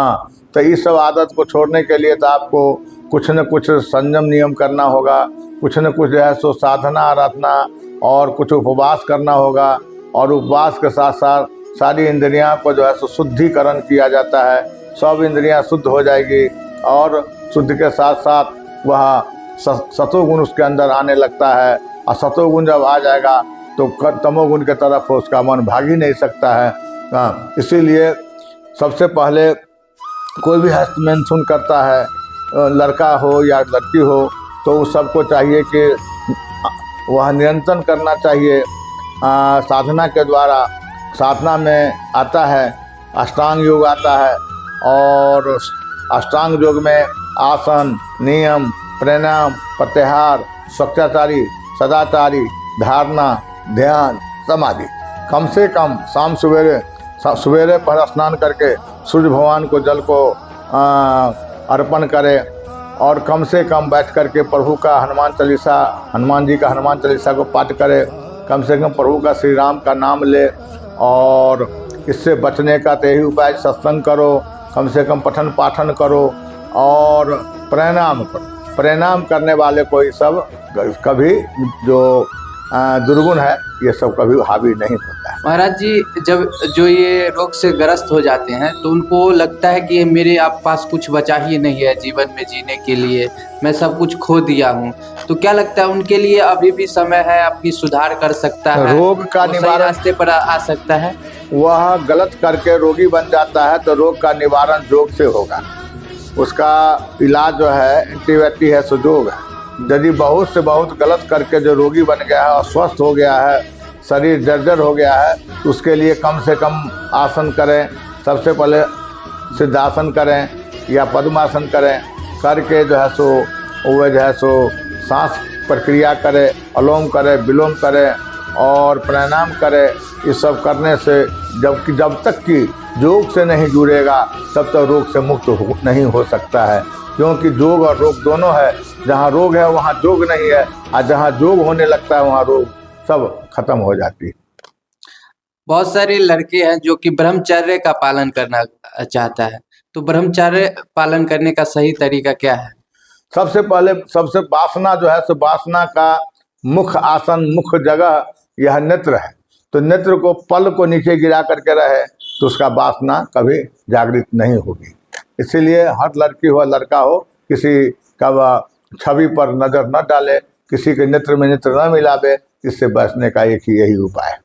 हाँ, तो इस सब आदत को छोड़ने के लिए तो आपको कुछ न कुछ संयम नियम करना होगा, कुछ न कुछ जो है सो साधना आराधना और कुछ उपवास करना होगा। और उपवास के साथ साथ सारी इंद्रियां को जो है सो शुद्धिकरण किया जाता है, सब इंद्रियां शुद्ध हो जाएगी और शुद्ध के साथ साथ वह सतोगुण उसके अंदर आने लगता है। और सतोगुण जब आ जाएगा तो तमोगुण की तरफ उसका मन भाग ही नहीं सकता है। हाँ, इसीलिए सबसे पहले कोई भी हस्त मैथुन करता है, लड़का हो या लड़की हो, तो उस सबको चाहिए कि वह नियंत्रण करना चाहिए साधना के द्वारा। साधना में आता है अष्टांग योग आता है, और अष्टांग योग में आसन, नियम, प्राणायाम, प्रत्याहार, स्वच्छाचारी, सदाचारी, धारणा, ध्यान, समाधि। कम से कम शाम सवेरे पर स्नान करके सूर्य भगवान को जल को अर्पण करें, और कम से कम बैठ करके प्रभु का हनुमान चालीसा, हनुमान जी का हनुमान चालीसा को पाठ करें। कम से कम प्रभु का श्री राम का नाम ले, और इससे बचने का तो यही उपाय, सत्संग करो, कम से कम पठन पाठन करो और प्रणाम करो। प्रणाम करने वाले को ये सब कभी जो दुर्गुण है ये सब कभी हावी नहीं होता है। महाराज जी, जब जो ये रोग से ग्रस्त हो जाते हैं तो उनको लगता है कि ये मेरे आप पास कुछ बचा ही नहीं है जीवन में जीने के लिए, मैं सब कुछ खो दिया हूँ, तो क्या लगता है उनके लिए अभी भी समय है, अपनी सुधार कर सकता है, रोग का निवारण रास्ते पर आ सकता है? वह गलत करके रोगी बन जाता है तो रोग का निवारण योग से होगा। उसका इलाज जो है एंटीबायोटिक है, सुयोग है। यदि बहुत से बहुत गलत करके जो रोगी बन गया है, अस्वस्थ हो गया है, शरीर जर्जर हो गया है, तो उसके लिए कम से कम आसन करें। सबसे पहले सिद्धासन करें या पद्मासन करें, करके जो है सो वह जो है सो सांस प्रक्रिया करें, अनुलोम करें, विलोम करें और प्राणायाम करें। ये सब करने से जब तक कि योग से नहीं जुड़ेगा तब तक रोग से मुक्त नहीं हो सकता है, क्योंकि योग और रोग दोनों है। जहाँ रोग है वहाँ योग नहीं है, और जहाँ योग होने लगता है वहाँ रोग सब खत्म हो जाती है। बहुत सारे लड़के हैं जो कि ब्रह्मचर्य का पालन करना चाहता है, तो ब्रह्मचर्य पालन करने का सही तरीका क्या है? सबसे पहले सबसे वासना जो है सो वासना का मुख्य आसन, मुख्य जगह यह नेत्र है। तो नेत्र को पल को नीचे गिरा करके रहे तो उसका वासना कभी जागृत नहीं होगी। इसीलिए हर लड़की हो लड़का हो, किसी का छवि पर नजर न डाले, किसी के नेत्र में नेत्र न मिलावे। इससे बचने का एक ही यही उपाय है।